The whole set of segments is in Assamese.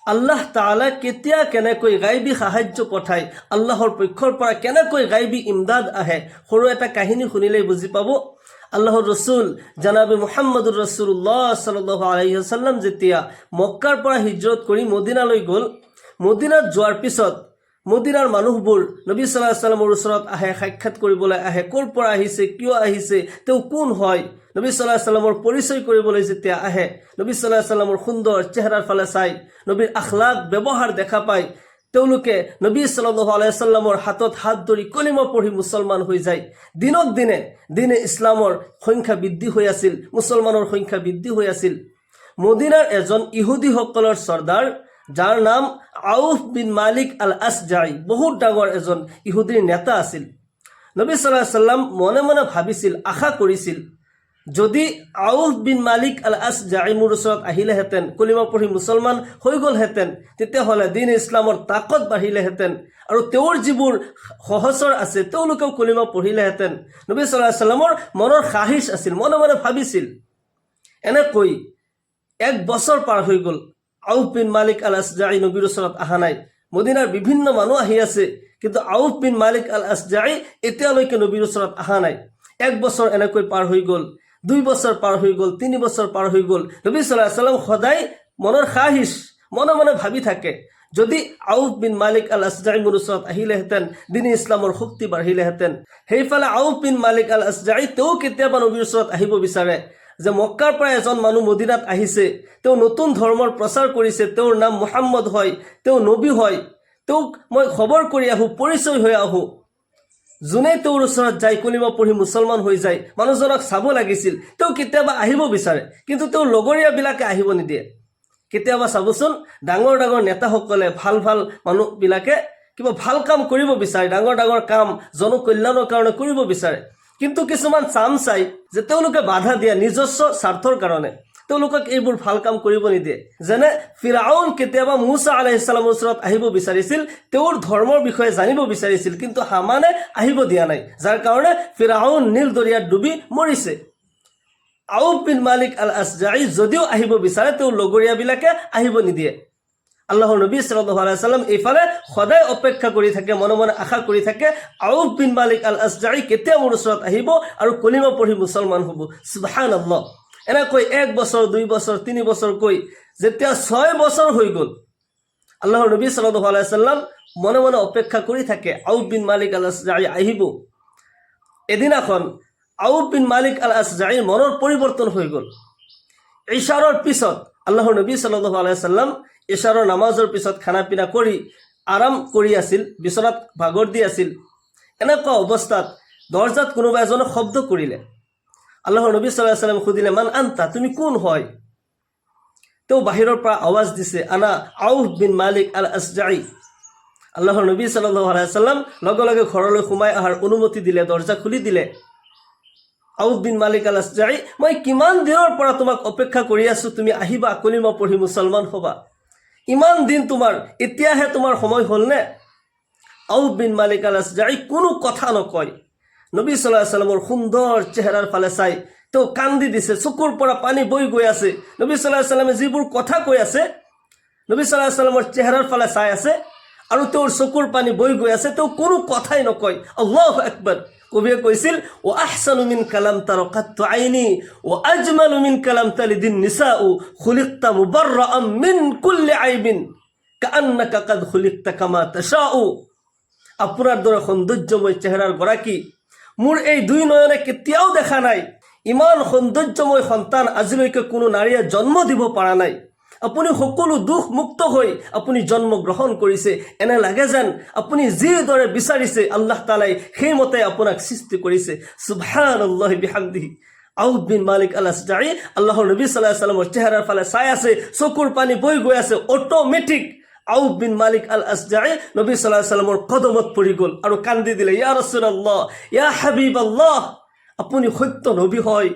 আল্লাহ তাআলা কেতিয়া কেনেকৈ গাইবী সাহায্য পঠায়, আল্লাহৰ পক্ষৰ পৰা কেনেকৈ গাইবী ইমদাদ আহে, সৰু এটা কাহিনী শুনিলেই বুজি পাব। আল্লাহৰ ৰসুল জনাবে মুহাম্মদুৰ ৰাছুলুল্লাহ সাল্লাল্লাহু আলাইহি ওয়াসাল্লাম যেতিয়া মক্কাৰ পৰা হিজৰত কৰি মদিনালৈ গ'ল, মদিনাত যোৱাৰ পিছত মদিনাৰ মানুহবোৰ নবী সাল্লাল্লাহু আলাইহি ওয়াসাল্লামৰ ওচৰত আহে, সাক্ষাৎ কৰিবলৈ আহে। ক'ৰ পৰা আহিছে, কিয় আহিছে, তেওঁ কোন হয়, নবী সাল্লাল্লাহু আলাইহি ওয়াসাল্লামৰ পৰিচয় কৰিবলৈ যেতিয়া আহে, নবী সাল্লাল্লাহু আলাইহি ওয়াসাল্লামৰ সুন্দৰ চেহাৰাৰ ফালে চাই নবীৰ আখলাক ব্যৱহাৰ দেখা পায়, তেওঁলোকে নবী সাল্লাল্লাহু আলাইহি ওয়াসাল্লামৰ হাতত হাত ধৰি কলিমা পঢ়ি মুছলমান হৈ যায়। দিনক দিনে ইছলামৰ সংখ্যা বৃদ্ধি হৈ আছিল, মুছলমানৰ সংখ্যা বৃদ্ধি হৈ আছিল। মদিনাৰ এজন ইহুদীসকলৰ চৰ্দাৰ, যাৰ নাম আউফ বিন মালিক আল আসজাই, বহুত ডাঙৰ এজন ইহুদীৰ নেতা আছিল। নবী সাল্লাল্লাহু আলাইহি ওয়াসাল্লাম মনে মনে ভাবিছিল, আশা কৰিছিল, যদি আউফ বিন মালিক আল আসজাই মোৰ ওচৰত আহিলেহেঁতেন, কলিমা পঢ়ি মুছলমান হৈ গ'লহেঁতেন, তেতিয়াহ'লে দিন ইছলামৰ তাকত বাঢ়িলেহেঁতেন আৰু তেওঁৰ যিবোৰ সহচৰ আছে তেওঁলোকেও কলিমা পঢ়িলেহেঁতেন। নবী সাল্লাল্লাহু আলাইহি ওয়াসাল্লামৰ মনৰ খাহিছ আছিল, মনে মনে ভাবিছিল। এনেকৈ 1 বছৰ পাৰ হৈ গ'ল, আউফ বিন মালিক আল আসজাই নবীৰ ওচৰত অহা নাই। মদিনাৰ বিভিন্ন মানুহ আহি আছে, কিন্তু আউফ বিন মালিক আল আসজাই এতিয়ালৈকে নবীৰ ওচৰত অহা নাই। 1 বছৰ এনেকৈ পাৰ হৈ গ'ল, 2 বছৰ পাৰ হৈ গ'ল, 3 বছৰ পাৰ হৈ গ'ল। নবী সাল্লাল্লাহু আলাইহি ওয়াসাল্লাম সদায় মনৰ খাহিছ, মনে মনে ভাবি থাকে, যদি আউফ বিন মালিক আল আসজাই মোৰ ওচৰত আহিলেহেঁতেন, দিন ইছলামৰ শক্তি বাঢ়িলেহেঁতেন। সেইফালে আউফ বিন মালিক আল আসজাই তেওঁ কেতিয়াবা নবীৰ ওচৰত আহিব বিচাৰে, যে মক্কাৰ পৰা এজন মানুহ মদিনাত আহিছে, তেওঁ নতুন ধৰ্মৰ প্ৰচাৰ কৰিছে, তেওঁৰ নাম মুহাম্মদ হয়, তেওঁ নবী হয়, তেওঁক মই খবৰ কৰি আহোঁ, পৰিচয় হৈ আহোঁ। যোনে তেওঁৰ ওচৰত যায় কলিমা পঢ়ি মুছলমান হৈ যায়, মানুহজনক চাব লাগিছিল। তেওঁ কেতিয়াবা আহিব বিচাৰে, কিন্তু তেওঁৰ লগৰীয়াবিলাকে আহিব নিদিয়ে। কেতিয়াবা চাবচোন, ডাঙৰ ডাঙৰ নেতাসকলে, ভাল ভাল মানুহবিলাকে কিবা ভাল কাম কৰিব বিচাৰে, ডাঙৰ ডাঙৰ কাম জনকল্যাণৰ কাৰণে কৰিব বিচাৰে, কিন্তু কিছুমান চাম চাই যে তেওঁলোকে বাধা দিয়ে নিজস্ব স্বাৰ্থৰ কাৰণে, তেওঁলোকক এইবোৰ ভাল কাম কৰিব নিদিয়ে। যেনে ফিৰাউন কেতিয়াবা মুছা আলাইহিস সালামৰ ওচৰত আহিব বিচাৰিছিল, তেওঁৰ ধৰ্মৰ বিষয়ে জানিব বিচাৰিছিল, কিন্তু হামানে আহিব দিয়া নাই, যাৰ কাৰণে ফিৰাউন নীল দৰিয়াত ডুবি মৰিছে। আউফ বিন মালিক আল আসজাই যদিও আহিব বিচাৰে, তেওঁৰ লগৰীয়াবিলাকে আহিব নিদিয়ে। আল্লাহৰ নবী সাল্লাল্লাহু আলাইহি ওয়াসাল্লাম এইফালে সদায় অপেক্ষা কৰি থাকে, মনে মনে আশা কৰি থাকে, আউফ বিন মালিক আল আসজাই কেতিয়া মোৰ ওচৰত আহিব আৰু কলিমা পঢ়ি মুছলমান হ'ব। সুবহানাল্লাহ। এনেকৈ 1 বছৰ, 2 বছৰ, 3 বছৰকৈ যেতিয়া 6 বছৰ হৈ গ'ল, আল্লাহৰ নবী সাল্লাল্লাহু আলাইহি ওয়াসাল্লাম মনে মনে অপেক্ষা কৰি থাকে, আউফ বিন মালিক আল আসজাই আহিব। এদিনাখন আউফ বিন মালিক আল আসজাই মনৰ পৰিৱৰ্তন হৈ গ'ল। ইশাৰৰ পিছত আল্লাহৰ নবী সাল্লাল্লাহু আলাইহি ওয়াসাল্লাম ইশাৰৰ নামাজৰ পিছত খানা পিনা কৰি আৰাম কৰি আছিল, বিচনাত ভাগৰ দি আছিল। এনেকুৱা অৱস্থাত দৰজাত কোনোবা এজনে শব্দ কৰিলে। আল্লাহৰ নবী সাল্লাল্লাহু আলাইহি ওয়াসাল্লাম সুধিলে, মান আনতা, তুমি কোন হয়? তেওঁ বাহিৰৰ পৰা আৱাজ দিছে, আনা আউফ বিন মালিক আল আসজাই। আল্লাহৰ নবী সাল্লাল্লাহু আলাইহি ওয়াসাল্লাম লগে লগে ঘৰলৈ সোমাই অহাৰ অনুমতি দিলে, দৰজা খুলি দিলে। আউফ বিন মালিক আল আসজাই, মই কিমান দিনৰ পৰা তোমাক অপেক্ষা কৰি আছো, তুমি আহিবা, কলিমা পঢ়ি মুছলমান হ'বা। ইমান দিন তোমাৰ, এতিয়াহে তোমাৰ সময় হ'লনে? আউফ বিন মালিক আল আসজাই কোনো কথা নকয়। নবী সাল্লাল্লাহু আলাইহি ওয়াসাল্লামৰ সুন্দৰ চেহাৰাৰ ফালে চাই তেওঁ কান্দি দিছে, চকুৰ পৰা পানী বৈ গৈ আছে। নবী সাল্লাল্লাহু আলাইহি ওয়াসাল্লামে যিবোৰ কথা কৈ আছে, নবী সাল্লাল্লাহু আলাইহি ওয়াসাল্লামৰ চেহাৰাৰ ফালে চাই আছে আৰু তেওঁৰ চকুৰ পানী বৈ গৈ আছে, তেওঁ কোনো কথাই নকয়। আল্লাহু আকবার। কবিয়ে কৈছিল, ও আহসানু মিন কালাম তারাকাতু আইনি ও আজমালু মিন কালাম তালিদিন নিসাউ খুলিকতা মুবাররাআম মিন কুল্লি আইবিন কাআন্নাকা কাদ খুলিকতা কামা তাশাউ। আপোনাৰ দৰে সৌন্দৰ্যময় চেহাৰাৰ গৰাকী মোৰ এই 2 নয়নে কেতিয়াও দেখা নাই। ইমান সৌন্দৰ্যময় সন্তান আজিলৈকে কোনো নাৰীয়ে জন্ম দিব পৰা নাই। আপুনি সকলো দুখ মুক্ত হৈ আপুনি জন্ম গ্ৰহণ কৰিছে। এনে লাগে যেন আপুনি যিদৰে বিচাৰিছে আল্লাহ তাআলাই সেইমতে আপোনাক সৃষ্টি কৰিছে। সুবহানাল্লাহি বিহামদিহি। আউফ বিন মালিক আল আসজাই আল্লাহৰ নবী সাল্লাল্লাহু আলাইহি ওয়াসাল্লামৰ চেহাৰাৰ ফালে চাই আছে, চকুৰ পানী বৈ গৈ আছে। অটোমেটিক আউফ বিন মালিক আল আসজাই নবী সাল্লাল্লাহু আলাইহি ওয়াসাল্লামৰ কদমত পৰি গ'ল আৰু কান্দি দিলে, ইয়া ৰাছূলুল্লাহ, ইয়া হাবিবাল্লাহ, আপুনি সত্য নবী হয়,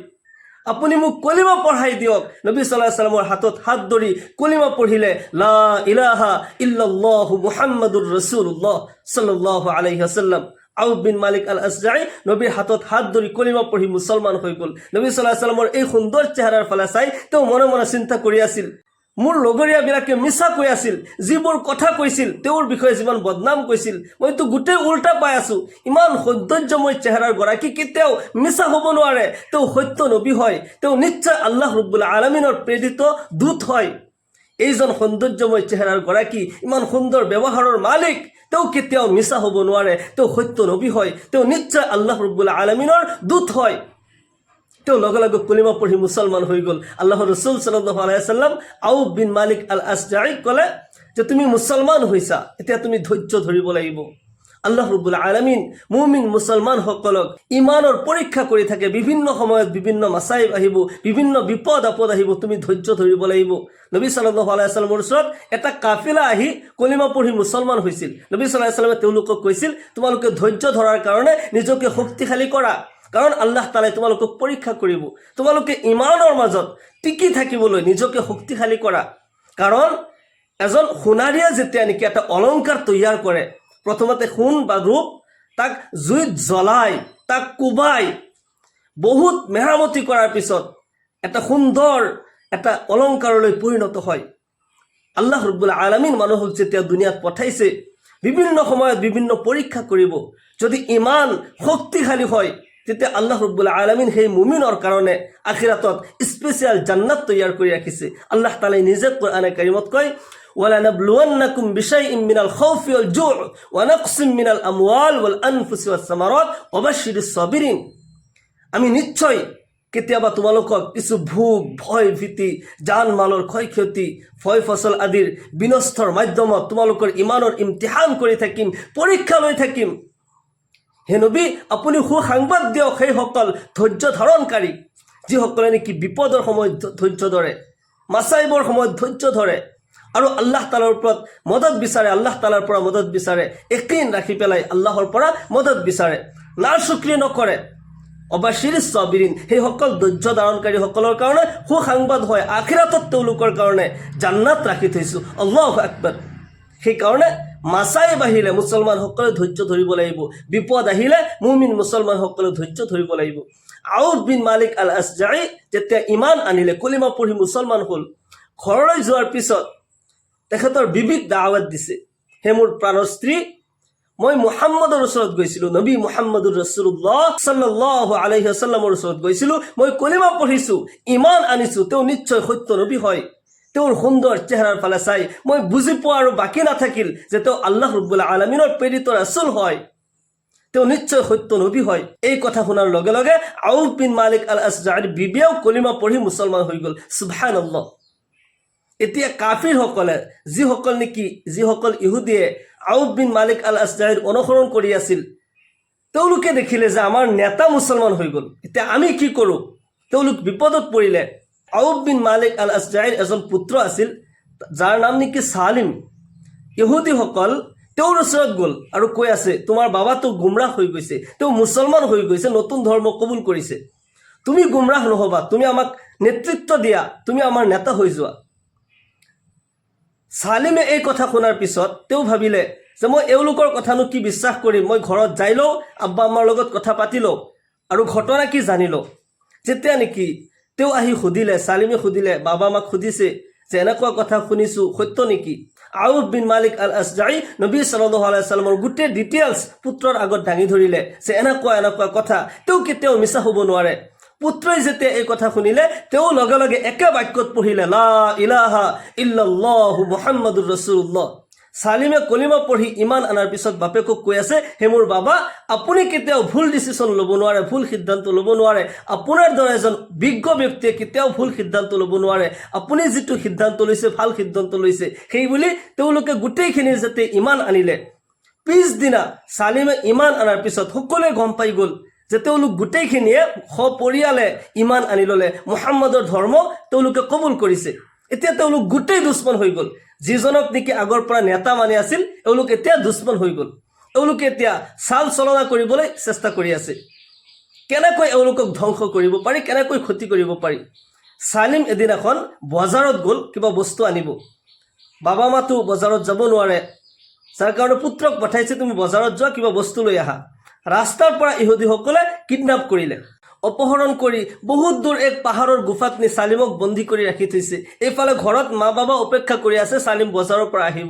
আপুনি মোক কলিমা পঢ়াই দিয়ক। নবী সাল্লাল্লাহু আলাইহি ওয়াসাল্লামৰ হাতত হাত ধৰি কলিমা পঢ়িলে, লা ইলাহা ইল্লাল্লাহু মুহাম্মাদুৰ ৰাছূলুল্লাহ সাল্লাল্লাহু আলাইহি ওয়াসাল্লাম। আউফ বিন মালিক আল আসজাই নবীৰ হাতত হাত ধৰি কলিমা পঢ়ি মুছলমান হৈ গ'ল। নবী সাল্লাল্লাহু আলাইহি ওয়াসাল্লামৰ এই সুন্দৰ চেহাৰাৰ ফালে চাই তেওঁ মনে মনে চিন্তা কৰি আছিল, মোৰ লগৰীয়াবিলাকে মিছা কৈ আছিল, যিবোৰ কথা কৈছিল তেওঁৰ বিষয়ে যিমান বদনাম কৈছিল, মইতো গোটেই উল্টা পাই আছো। ইমান সৌন্দৰ্যময় চেহেৰাৰ গৰাকী কেতিয়াও মিছা হ'ব নোৱাৰে। তেওঁ সত্য নবী হয়, তেওঁ নিশ্চয় আল্লাহ ৰব্বুল আলামিনৰ প্ৰেৰিত দূত হয়। এইজন সৌন্দৰ্যময় চেহেৰাৰ গৰাকী, ইমান সুন্দৰ ব্যৱহাৰৰ মালিক, তেওঁ কেতিয়াও মিছা হ'ব নোৱাৰে। তেওঁ সত্য নবী হয়, তেওঁ নিশ্চয় আল্লাহ ৰব্বুল আলামিনৰ দূত হয়। তেওঁ লগে লগে কলিমা পঢ়ি মুছলমান হৈ গ'ল। আল্লাহৰ ৰসুল সাল্লাল্লাহু আলাইহি ওয়াসাল্লাম আউফ বিন মালিক আল আসজাঈক ক'লে যে তুমি মুছলমান হৈছা, এতিয়া তুমি ধৈৰ্য ধৰিব লাগিব। আল্লাহ ৰব্বুল আলামিন মুমিন মুছলমানসকলক ইমানৰ পৰীক্ষা কৰি থাকে। বিভিন্ন সময়ত বিভিন্ন মাসাইব আহিব, বিভিন্ন বিপদ আপদ আহিব, তুমি ধৈৰ্য ধৰিব লাগিব। নবী সাল্লাল্লাহু আলাইহি ওয়াসাল্লামৰ ওচৰত এটা কাফিলা আহি কলিমা পঢ়ি মুছলমান হৈছিল। নবী সাল্লাল্লাহু আলাইহি ওয়াসাল্লামে তেওঁলোকক কৈছিল, তোমালোকে ধৈৰ্য ধৰাৰ কাৰণে নিজকে শক্তিশালী কৰা, কাৰণ আল্লাহ তাআলাই তোমালোকক পৰীক্ষা কৰিব। তোমালোকে ইমানৰ মাজত টিকি থাকিবলৈ নিজকে শক্তিশালী কৰা, কাৰণ এজন সোণাৰীয়ে যেতিয়া নেকি এটা অলংকাৰ তৈয়াৰ কৰে, প্ৰথমতে সোণ বা ৰূপ তাক জুইত জ্বলাই, তাক কোবাই বহুত মেৰামতি কৰাৰ পিছত এটা সুন্দৰ এটা অলংকাৰলৈ পৰিণত হয়। আল্লাহ ৰব্বুল আলামিন মানুহক যেতিয়া দুনিয়াত পঠাইছে, বিভিন্ন সময়ত বিভিন্ন পৰীক্ষা কৰিব। যদি ইমান শক্তিশালী হয়, তেতিয়া আল্লাহ ৰব্বুল আলামিন সেই মুমিনৰ কাৰণে আখিৰাতত স্পেচিয়েল জান্নাত তৈয়াৰ কৰি ৰাখিছে। আল্লাহ তাআলাই নিজে কোৰআনে কাৰিমত কয়, وَلَنَبْلُوَنَّكُمْ بِشَيْءٍ مِّنَ الْخَوْفِ وَالْجُوعِ وَنَقْصٍ مِّنَ الْأَمْوَالِ وَالْأَنفُسِ وَالثَّمَرَاتِ وَبَشِّرِ الصَّابِرِينَ। আমি নিশ্চয় কেতিয়াবা তোমালোকক কিছু ভোগ, ভয়, ভীতি, জান মালৰ ক্ষয়ক্ষতি, ফয় ফচল আদিৰ বিনষ্টৰ মাধ্যমত তোমালোকৰ ইমানৰ ইমতিহান কৰি থাকিম, পৰীক্ষা লৈ থাকিম। হে নবী, আপুনি সুসংবাদ দিয়ক সেইসকল ধৈৰ্য ধাৰণকাৰী, যিসকলে নেকি বিপদৰ সময়ত ধৈৰ্য ধৰে, মাসাইবৰ সময়ত ধৈৰ্য ধৰে আৰু আল্লাহ তাআলাৰ ওপৰত মদত বিচাৰে, আল্লাহ তাআলাৰ পৰা মদত বিচাৰে, ইয়াকিন ৰাখি পেলাই আল্লাহৰ পৰা মদত বিচাৰে, নাশুকৰি নকৰে। অবাশিৰিছ সাবিৰিন, সেইসকল ধৈৰ্য ধাৰণকাৰীসকলৰ কাৰণে সুসংবাদ হয়, আখিৰাতত তেওঁলোকৰ কাৰণে জান্নাত ৰাখি থৈছোঁ। আল্লাহু আকবাৰ। সেইকাৰণে মাসাইব আহিলে মুছলমানসকলে ধৈৰ্য ধৰিব লাগিব, বিপদ আহিলে মুমিন মুছলমানসকলে ধৈৰ্য ধৰিব লাগিব। আউফ বিন মালিক আল আসজাঈ যেতিয়া ইমান আনিলে, কলিমা পঢ়ি মুছলমান হ'ল, ঘৰলৈ যোৱাৰ পিছত তেখেতৰ বিবিক দাৱাত দিছে, হে মোৰ প্ৰাণৰ স্ত্ৰী, মই মুহাম্মদৰ ওচৰত গৈছিলোঁ, নবী মুহাম্মদুৰ ৰাসূলুল্লাহ সাল্লাল্লাহু আলাইহি ওয়াসাল্লামৰ ওচৰত গৈছিলোঁ, মই কলিমা পঢ়িছোঁ, ইমান আনিছোঁ, তেওঁ নিশ্চয় সত্য নবী হয়। তেওঁৰ সুন্দৰ চেহাৰাৰ ফালে চাই মই বুজি পোৱা আৰু বাকী নাথাকিল যে তেওঁ আল্লাহ ৰব্বুল আলামিনৰ প্ৰেৰিত ৰাসূল হয়, তেওঁ নিশ্চয় সত্য নবী হয়। এই কথা শুনাৰ লগে লগে আউফ বিন মালিক আল আসজাঈৰ বিবিয়েও কলিমা পঢ়ি মুছলমান হৈ গ'ল। সুবহানাল্লাহ। এতিয়া কাফিৰসকলে, যিসকল ইহুদিয়ে আউফ বিন মালিক আল আসজাঈৰ অনুসৰণ কৰি আছিল, তেওঁলোকে দেখিলে যে আমাৰ নেতা মুছলমান হৈ গ'ল, এতিয়া আমি কি কৰোঁ? তেওঁলোক বিপদত পৰিলে। আউফ বিন মালিক আল আসজাঈৰ এজন পুত্ৰ আছিল, যাৰ নাম নেকি সালিম। ইহুদীসকল তেওঁৰ ওচৰত গ'ল আৰু কৈ আছে, তোমাৰ বাবাটো গুমৰাহ হৈ গৈছে, তেওঁ মুছলমান হৈ গৈছে, নতুন ধৰ্ম কবুল কৰিছে, তুমি গুমৰাহ নহবা, তুমি আমাক নেতৃত্ব দিয়া, তুমি আমাৰ নেতা হৈ যোৱা। সালিমে এই কথা শুনাৰ পিছত তেওঁ ভাবিলে যে মই এওঁলোকৰ কথানো কি বিশ্বাস কৰিম, মই ঘৰত যাই লওঁ, আব্বা আম্মাৰ লগত কথা পাতি লওঁ আৰু ঘটনা কি জানি লওঁ। যেতিয়া নেকি তেওঁ আহি সুধিলে, সালিমে সুধিলে, বাবা মাক সুধিছে যে এনেকুৱা কথা শুনিছোঁ, সত্য নেকি? আউফ বিন মালিক আল আসজাঈ নবী সাল্লাল্লাহু আলাইহি ওয়াসাল্লামৰ গোটেই ডিটেইলছ পুত্ৰৰ আগত দাঙি ধৰিলে যে এনেকুৱা কথা, তেওঁ কেতিয়াও মিছা হ'ব নোৱাৰে। পুত্ৰই যেতিয়া এই কথা শুনিলে, তেওঁ লগে লগে একে বাক্যত পঢ়িলে, লা ইলাহা ইল্লাল্লাহু মুহাম্মাদুৰ ৰাসূলুল্লাহ। সালিমে কলিমা পঢ়ি ইমান আনাৰ পিছত বাপেকক কৈ আছে, হে মোৰ বাবা, আপুনি কেতিয়াও ভুল ডিচিশ্যন ল'ব নোৱাৰে, ভুল সিদ্ধান্ত ল'ব নোৱাৰে। আপোনাৰ দৰে এজন বিজ্ঞ ব্যক্তিয়ে কেতিয়াও ভুল সিদ্ধান্ত ল'ব নোৱাৰে। আপুনি যিটো সিদ্ধান্ত লৈছে, ভাল সিদ্ধান্ত লৈছে। সেইবুলি তেওঁলোকে গোটেইখিনি যাতে ইমান আনিলে। পিছদিনা সালিমে ইমান আনাৰ পিছত সকলোৱে গম পাই গ'ল যে তেওঁলোক গোটেইখিনিয়ে সপৰিয়ালে ইমান আনি ল'লে, মুহাম্মদৰ ধৰ্ম তেওঁলোকে কবুল কৰিছে। এতিয়া তেওঁলোক গোটেই দুশ্মন হৈ গ'ল। যিজনক নেকি আগৰ পৰা নেতা মানি আছিল, এওঁলোক এতিয়া দুশ্মন হৈ গ'ল। এওঁলোকে এতিয়া চাল চলনা কৰিবলৈ চেষ্টা কৰি আছে, কেনেকৈ এওঁলোকক ধ্বংস কৰিব পাৰি, কেনেকৈ ক্ষতি কৰিব পাৰি। সালিম এদিনাখন বজাৰত গ'ল কিবা বস্তু আনিব। বাবা মাতো বজাৰত যাব নোৱাৰে, যাৰ কাৰণে পুত্ৰক পঠাইছে, তুমি বজাৰত যোৱা, কিবা বস্তু লৈ আহা। ৰাস্তাৰ পৰা ইহুদীসকলে কিডনেপ কৰিলে। অপহৰণ কৰি বহুত দূৰ এক পাহাৰৰ গুফাত নি চালিমক বন্দী কৰি ৰাখি থৈছে। এইফালে ঘৰত মা বাবা অপেক্ষা কৰি আছে চালিম বজাৰৰ পৰা আহিব।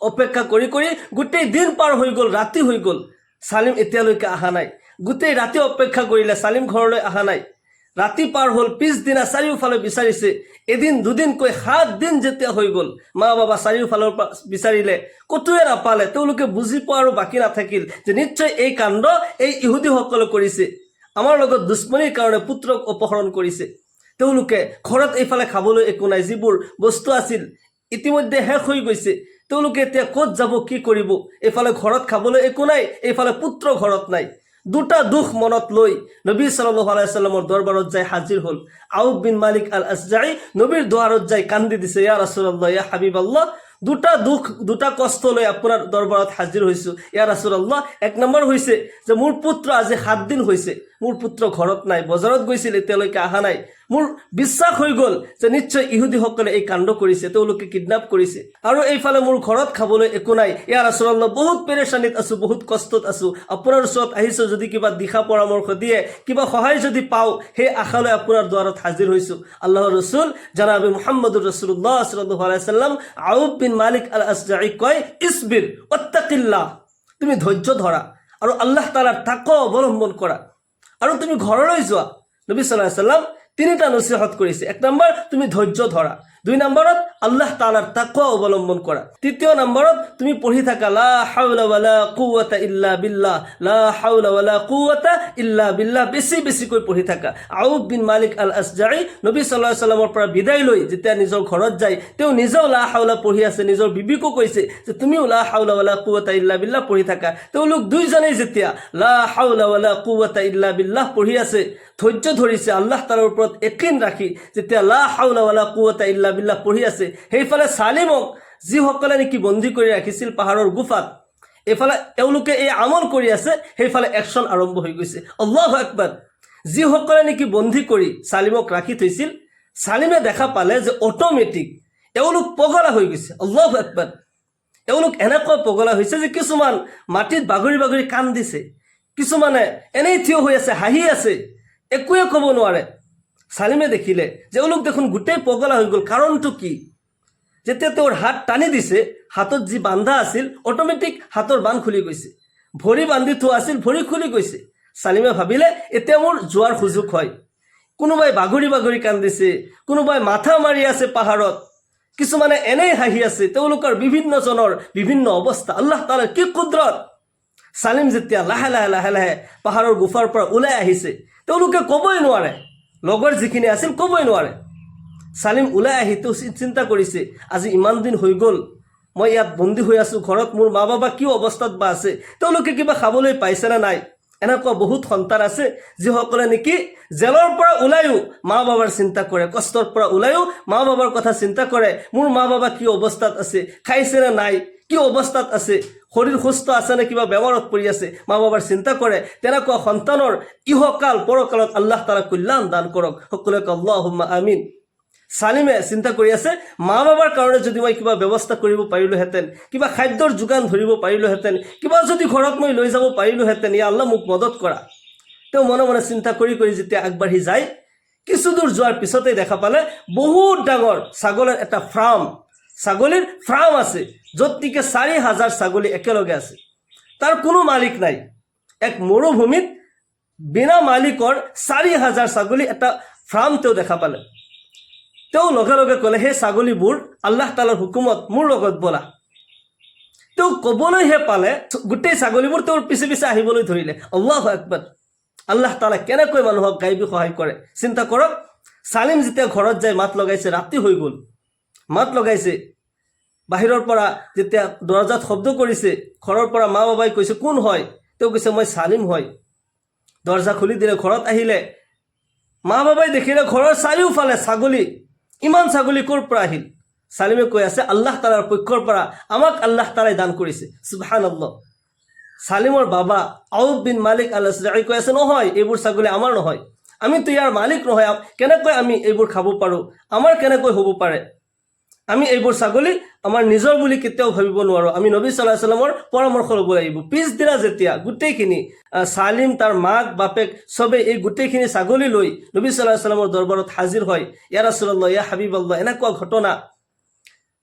অপেক্ষা কৰি কৰি গোটেই দিন পাৰ হৈ গ'ল, ৰাতি হৈ গ'ল, চালিম এতিয়ালৈকে অহা নাই। গোটেই ৰাতি অপেক্ষা কৰিলে, চালিম ঘৰলৈ অহা নাই। ৰাতি পাৰ হ'ল, পিছদিনা চাৰিওফালে বিচাৰিছে। এদিন দুদিনকৈ 7 দিন যেতিয়া হৈ গ'ল, মা বাবা চাৰিওফালৰ পৰা বিচাৰিলে, ক'তোৱে নাপালে। তেওঁলোকে বুজি পোৱা আৰু বাকী নাথাকিল যে নিশ্চয় এই কাণ্ড এই ইহুদীসকলে কৰিছে, আমাৰ লগত দুশ্মনীৰ কাৰণে পুত্ৰক অপহৰণ কৰিছে। তেওঁলোকে ঘৰত এইফালে খাবলৈ একো নাই, যিবোৰ বস্তু আছিল ইতিমধ্যে শেষ হৈ গৈছে। তেওঁলোকে এতিয়া ক'ত যাব, কি কৰিব? এইফালে ঘৰত খাবলৈ একো নাই, এইফালে পুত্ৰ ঘৰত নাই। দুটা দুখ মনত লৈ নবী সাল্লাল্লাহু আলাইহি সাল্লামৰ দৰবাৰত যাই হাজিৰ হ'ল। আউফ বিন মালিক আল আসজাই নবীৰ দুৱাৰত যাই কান্দি দিছে, ইয়া ৰাসূলুল্লাহ, ইয়া হাবিবাল্লাহ, দুটা দুখ, দুটা কষ্ট লৈ আপোনাৰ দৰবাৰত হাজিৰ হৈছোঁ ইয়া ৰাসূলুল্লাহ। এক নম্বৰ হৈছে যে মোৰ পুত্ৰ আজি 7 দিন হৈছে, মোৰ পুত্ৰ ঘৰত নাই, বজাৰত গৈছিল, এতিয়ালৈকে অহা নাই। মোৰ বিশ্বাস হৈ গ'ল যে নিশ্চয় ইহুদীসকলে এই কাণ্ড কৰিছে, তেওঁলোকে কিডনেপ কৰিছে। আৰু এইফালে মোৰ ঘৰত খাবলৈ একো নাই, ইয়া ৰাসূলুল্লাহ, বহুত পেৰেচানিত আছোঁ, বহুত কষ্টত আছোঁ। আপোনাৰ ওচৰত আহিছোঁ, যদি কিবা দিশা পৰামৰ্শ দিয়ে, কিবা সহায় যদি পাওঁ, সেই আশালৈ আপোনাৰ দুৱাৰত হাজিৰ হৈছোঁ। আল্লাহৰ ৰসুল জনাবে মুহাম্মদুৰ ৰাসূলুল্লাহ সাল্লাল্লাহু আলাইহি সাল্লাম আউফ বিন মালিক আল আসজাই কয়, ইসবিৰ ওয়াত্তাকিল্লাহ, তুমি ধৈৰ্য ধৰা আৰু আল্লাহ তাআলাৰ তাকৱা অৱলম্বন কৰা আৰু তুমি ঘৰলৈ যোৱা। নবী সাল্লাল্লাহু আলাইহি সাল্লাম 3টা নসিহত কৰিছে। 1 নম্বৰ, তুমি ধৈৰ্য ধৰা। 2 নম্বৰত, আল্লাহ তাআলাৰ তাকৱা অৱলম্বন কৰা। 3য় নম্বৰত, তুমি পঢ়ি থাকা লা হাওলা ওয়ালা কুওয়াতা ইল্লা বিল্লাহ, লা হাওলা ওয়ালা কুওয়াতা ইল্লা বিল্লাহ, বেছি বেছিকৈ পঢ়ি থাকা। আউফ বিন মালিক আল আসজাই নবী সাল্লাল্লাহু আলাইহি সাল্লামৰ পৰা বিদায় লৈ যেতিয়া নিজৰ ঘৰত যায়, তেওঁ নিজেও লা হাওলা পঢ়ি আছে, নিজৰ বিবিকো কৈছে যে তুমিও লা হাওলা ওয়ালা কুওয়াতা ইল্লা বিল্লাহ পঢ়ি থাকা। তেওঁলোক দুইজনেই যেতিয়া লা হাওলা ওয়ালা কুওয়াতা ইল্লা বিল্লাহ পঢ়ি আছে, ধৈৰ্য ধৰিছে, আল্লাহ তাআলাৰ ওপৰত ইয়াকিন ৰাখি যেতিয়া লা হাওলা ওয়ালা কুওয়াতা ইল্লা বিল্লাহ পঢ়ি আছে, সেইফালে চালিমক যিসকলে নেকি বন্দী কৰি ৰাখিছিল পাহাৰৰ গুফাত, এইফালে তেওঁলোকে এই আমল কৰি আছে, সেইফালে একশ্যন আৰম্ভ হৈ গৈছে। আল্লাহু আকবাৰ। যিসকলে নেকি বন্দী কৰি চালিমক ৰাখি থৈছিল, চালিমে দেখা পালে যে অট'মেটিক এওঁলোক পগলা হৈ গৈছে। আল্লাহু আকবার। এওঁলোক এনেকুৱা পগলা হৈছে যে কিছুমান মাটিত বাগৰি বাগৰি কাণ দিছে, কিছুমানে এনেই থিয় হৈ আছে, হাঁহি আছে, একোৱে ক'ব নোৱাৰে। চালিমে দেখিলে যে এওঁলোক দেখোন গোটেই পগলা হৈ গ'ল। কাৰণটো কি? যেতিয়া তেওঁৰ হাত টানি দিছে, হাতত যি বান্ধা আছিল অট'মেটিক হাতৰ বান্ধ খুলি গৈছে, ভৰি বান্ধি থোৱা আছিল, ভৰি খুলি গৈছে। চালিমে ভাবিলে এতিয়া মোৰ যোৱাৰ সুযোগ হয়। কোনোবাই বাগৰি বাগৰি কান্দিছে, কোনোবাই মাথা মাৰি আছে পাহাৰত, কিছুমানে এনেই হাঁহি আছে, তেওঁলোকৰ বিভিন্নজনৰ বিভিন্ন অৱস্থা। আল্লাহ তাআলাৰ কি কুদৰত! চালিম যেতিয়া লাহে লাহে লাহে লাহে পাহাৰৰ গুফাৰ পৰা ওলাই আহিছে, তেওঁলোকে ক'বই নোৱাৰে, লগৰ যিখিনি আছিল ক'বই নোৱাৰে। চালিম ওলাই আহি তেওঁ চিন্তা কৰিছে, আজি ইমান দিন হৈ গ'ল, মই ইয়াত বন্দী হৈ আছোঁ, ঘৰত মোৰ মা বাবা কি অৱস্থাত বা আছে, তেওঁলোকে কিবা খাবলৈ পাইছেনে নাই। এনেকুৱা বহুত সন্তান আছে যিসকলে নেকি জেলৰ পৰা ওলাইও মা বাবাৰ চিন্তা কৰে, কষ্টৰ পৰা ওলাইও মা বাবাৰ কথা চিন্তা কৰে, মোৰ মা বাবা কি অৱস্থাত আছে, খাইছেনে নাই, কি অৱস্থাত আছে, শৰীৰ সুস্থ আছে নে কিবা বেমাৰত পৰি আছে, মা বাবাৰ চিন্তা কৰে। তেনেকুৱা সন্তানৰ ইহকাল পৰকালত আল্লাহ তাআলা কল্যাণ দান কৰক। সকলোকে আল্লাহুম্মা আমিন। চালিমে চিন্তা কৰি আছে, মা বাবাৰ কাৰণে যদি মই কিবা ব্যৱস্থা কৰিব পাৰিলোহেঁতেন, কিবা খাদ্যৰ যোগান ধৰিব পাৰিলোহেঁতেন, কিবা যদি ঘৰত মই লৈ যাব পাৰিলোহেঁতেন, ইয়া আল্লাহ মোক মদত কৰা। তেওঁ মনে মনে চিন্তা কৰি কৰি যেতিয়া আগবাঢ়ি যায়, কিছু দূৰ যোৱাৰ পিছতেই দেখা পালে বহুত ডাঙৰ ছাগলীৰ এটা ছাগলীৰ ফাৰ্ম আছে, য'ত নেকি 4000 ছাগলী একেলগে আছে। তাৰ কোনো মালিক নাই। এক মৰুভূমিত বিনা মালিকৰ 4000 ছাগলী এটা ফাৰ্ম তেওঁ দেখা পালে। তেওঁ লগে লগে ক'লে, সেই ছাগলীবোৰ আল্লাহ তাআলাৰ হুকুমত মোৰ লগত বলা। তেওঁ ক'বলৈহে পালে গোটেই ছাগলীবোৰ তেওঁৰ পিছে পিছে আহিবলৈ ধৰিলে। আল্লাহু আকবাৰ। আল্লাহ তাআলা কেনেকৈ মানুহক গাইবী সহায় কৰে চিন্তা কৰক। চালিম যেতিয়া ঘৰত যায় মাত লগাইছে, ৰাতি হৈ গ'ল, মাত লগাইছে, বাহিৰৰ পৰা যেতিয়া দৰজাত শব্দ কৰিছে, ঘৰৰ পৰা মা বাবাই কৈছে কোন হয়, তেওঁ কৈছে মই চালিম হয়। দৰজা খুলি দিলে, ঘৰত আহিলে, মা বাবাই দেখিলে ঘৰৰ চাৰিওফালে ছাগলী। ইমান ছাগলী ক'ৰ পৰা আহিল? চালিমে কৈ আছে আল্লাহ তাআলাৰ পক্ষৰ পৰা আমাক আল্লাহ তাআলাই দান কৰিছে। সুবহানাল্লাহ। চালিমৰ বাবা আউফ বিন মালিক আল আসজাই কৈ আছে, নহয়, এইবোৰ ছাগলী আমাৰ নহয়, আমিতো ইয়াৰ মালিক নহয়, কেনেকৈ আমি এইবোৰ খাব পাৰোঁ, আমাৰ কেনেকৈ হ'ব পাৰে? আমি এইবোৰ ছাগলী আমাৰ নিজৰ বুলি কেতিয়াও ভাবিব নোৱাৰোঁ। আমি নবী সাল্লাল্লাহু আলাইহি wasallamৰ পৰামৰ্শ ল'ব লাগিব। পিছদিনা যেতিয়া গোটেইখিনি চালিম, তাৰ মাক বাপেক চবেই এই গোটেইখিনি ছাগলী লৈ নবী সাল্লাল্লাহু আলাইহি wasallamৰ দৰবাৰত হাজিৰ হয়। ইয়া ৰাছূলুল্লাহ, ইয়া হাবিবাল্লাহ, এনেকুৱা ঘটনা।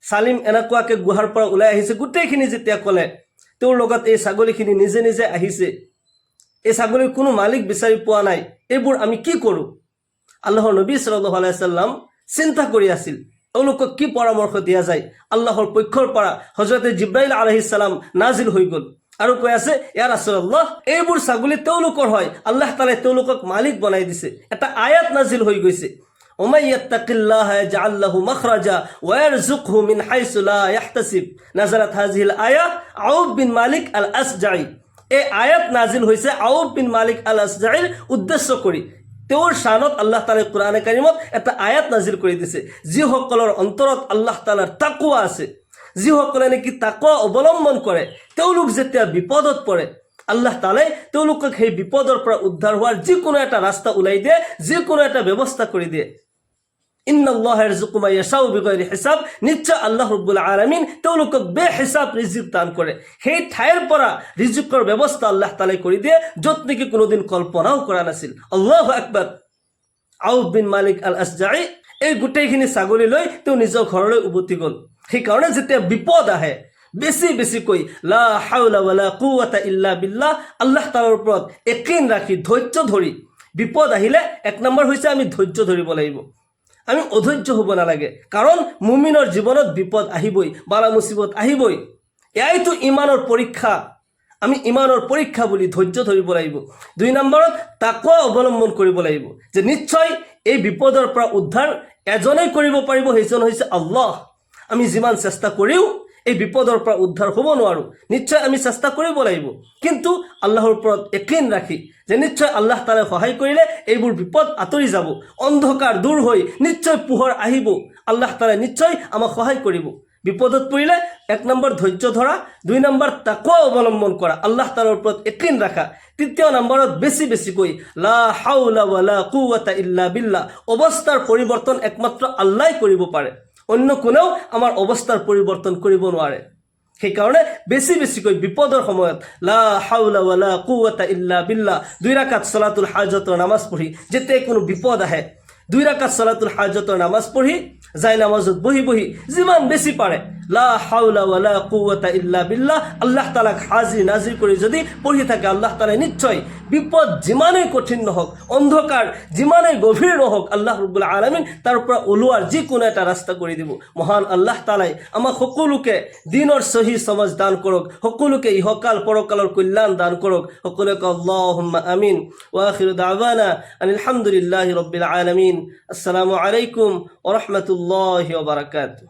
চালিম এনেকুৱাকৈ গুহাৰ পৰা ওলাই আহিছে। গোটেইখিনি যেতিয়া ক'লে, তেওঁৰ লগত এই ছাগলীখিনি নিজে নিজে আহিছে। এই ছাগলীৰ কোনো মালিক বিচাৰি পোৱা নাই। এইবোৰ আমি কি কৰোঁ? আল্লাহৰ নবী সাল্লাল্লাহু আলাইহি wasallam চিন্তা কৰি আছিল এওঁলোকক কি পৰামৰ্শ দিয়া যায়। আল্লাহৰ পক্ষৰ পৰা হযৰতে জিব্ৰাইল আলাইহিস সালাম নাজিল হৈ গ'ল আৰু কৈ আছে, ইয়া ৰাছূলুল্লাহ, এইবোৰ ছাগলী তেওঁলোকৰ হয়, আল্লাহ তাআলাই তেওঁলোকক মালিক বনাই দিছে। এটা আয়াত নাজিল হৈ গৈছে, ومن يتق الله يجعل له مخرجا ويرزقه من حيث لا يحتسب। نزلت هذه الآية عوف বিন মালিক আল আসজাঈ। এই আয়াত নাজিল হৈছে আউফ বিন মালিক আল আসজাঈৰ উদ্দেশ্য কৰি। তেওঁৰ শানত আল্লাহ তাআলাই কোৰআনে কাৰিমত এটা আয়াত নাজিল কৰি দিছে, যিসকলৰ অন্তৰত আল্লাহ তাআলাৰ তাকওয়া আছে, যিসকলে নেকি তাকওয়া অৱলম্বন কৰে, তেওঁলোক যেতিয়া বিপদত পৰে আল্লাহ তাআলাই তেওঁলোকক সেই বিপদৰ পৰা উদ্ধাৰ হোৱাৰ যিকোনো এটা ৰাস্তা ওলাই দিয়ে, যিকোনো এটা ব্যৱস্থা কৰি দিয়ে। ইন্নাল্লাহা ইয়াৰযুকু মান ইয়াশাউ বিগৈৰি হিসাব। নিশ্চয় আল্লাহ ৰাব্বুল আলামিন তেওঁলোকক বেহিসাব ৰিজিক দান কৰে। সেই ঠাইৰ পৰা ৰিজিকৰ ব্যৱস্থা আল্লাহ তাআলাই কৰি দিয়ে, য'ত নেকি কোনোদিন কল্পনাও কৰা নাছিল। আল্লাহু আকবার। আউফ বিন মালিক আল আসজাঈ এই গোটেইখিনি ছাগলী লৈ তেওঁ নিজৰ ঘৰলৈ উভতি গ'ল। সেইকাৰণে যেতিয়া বিপদ আহে বেছিকৈ লা হাওলা ওয়ালা কুওয়াতা ইল্লা বিল্লাহ, আল্লাহ তাআলাৰ ওপৰত ইয়াকিন ৰাখি ধৈৰ্য ধৰি বিপদ আহিলে এক নম্বৰ হৈছে আমি ধৈৰ্য ধৰিব লাগিব। আমি অধৈৰ্য হ'ব নালাগে, কাৰণ মুমিনৰ জীৱনত বিপদ আহিবই, বালা মুসিবত আহিবই। এয়াইতো ইমানৰ পৰীক্ষা। আমি ইমানৰ পৰীক্ষা বুলি ধৈৰ্য ধৰিব লাগিব। ২ নম্বৰত তাকওয়া অৱলম্বন কৰিব লাগিব, যে নিশ্চয় এই বিপদৰ পৰা উদ্ধাৰ এজনেই কৰিব পাৰিব, সেইজন হৈছে আল্লাহ। আমি যিমান চেষ্টা কৰিও এই বিপদৰ পৰা উদ্ধাৰ হ'ব নোৱাৰোঁ। নিশ্চয় আমি চেষ্টা কৰিব লাগিব, কিন্তু আল্লাহৰ ওপৰত ইয়াকিন ৰাখি যে নিশ্চয় আল্লাহ তাআলাই সহায় কৰিলে এইবোৰ বিপদ আঁতৰি যাব, অন্ধকাৰ দূৰ হৈ নিশ্চয় পোহৰ আহিব। আল্লাহ তাআলাই নিশ্চয় আমাক সহায় কৰিব। বিপদত পৰিলে ১ নম্বৰ ধৈৰ্য ধৰা, ২ নম্বৰ তাকওয়া অৱলম্বন কৰা, আল্লাহ তাআলাৰ ওপৰত ইয়াকিন ৰাখা, ৩য় নম্বৰত বেছিকৈ লা হাওলা ওয়ালা কুওয়াতা ইল্লা বিল্লাহ। অৱস্থাৰ পৰিৱৰ্তন একমাত্ৰ আল্লাহই কৰিব পাৰে, অন্য কোনেও আমাৰ অৱস্থাৰ পৰিৱৰ্তন কৰিব নোৱাৰে। সেইকাৰণে বেছিকৈ বিপদৰ সময়ত লা হাওলা ওয়ালা কুওয়াতা ইল্লা বিল্লাহ 2 ৰাকাত সালাতুল হাজতৰ নামাজ পঢ়ি, যেতিয়া কোনো বিপদ আহে 2 ৰাকাত সালাতুল হাজতৰ নামাজ পঢ়ি যাই নামাজত বহি যিমান বেছি পাৰে লা হাওলা ওয়ালা কুওয়াতা ইল্লা বিল্লাহ আল্লাহ তাআলাক হাজিৰ নাজিৰ কৰি যদি পঢ়ি থাকে, আল্লাহ তাআলাই নিশ্চয় বিপদ যিমানেই কঠিন নহওক, অন্ধকাৰ যিমানেই গভীৰ নহওক, আল্লাহ ৰাব্বুল আলামিন তাৰ পৰা ওলোৱাৰ যিকোনো এটা ৰাস্তা কৰি দিব। মহান আল্লাহ তাআলাই আমাক সকলোকে দিনৰ সহি সমাজ দান কৰক, সকলোকে ইহকাল পৰকালৰ কল্যাণ দান কৰক। সকলোকে আল্লাহুম্মা আমিন। ওয়া আখিৰু দাওয়ানা আনিল হামদুলিল্লাহি ৰাব্বিল আলামিন। আসসালামু আলাইকুম ওয়া ৰাহমাতুল্লাহি ওয়া বাৰাকাতুহু।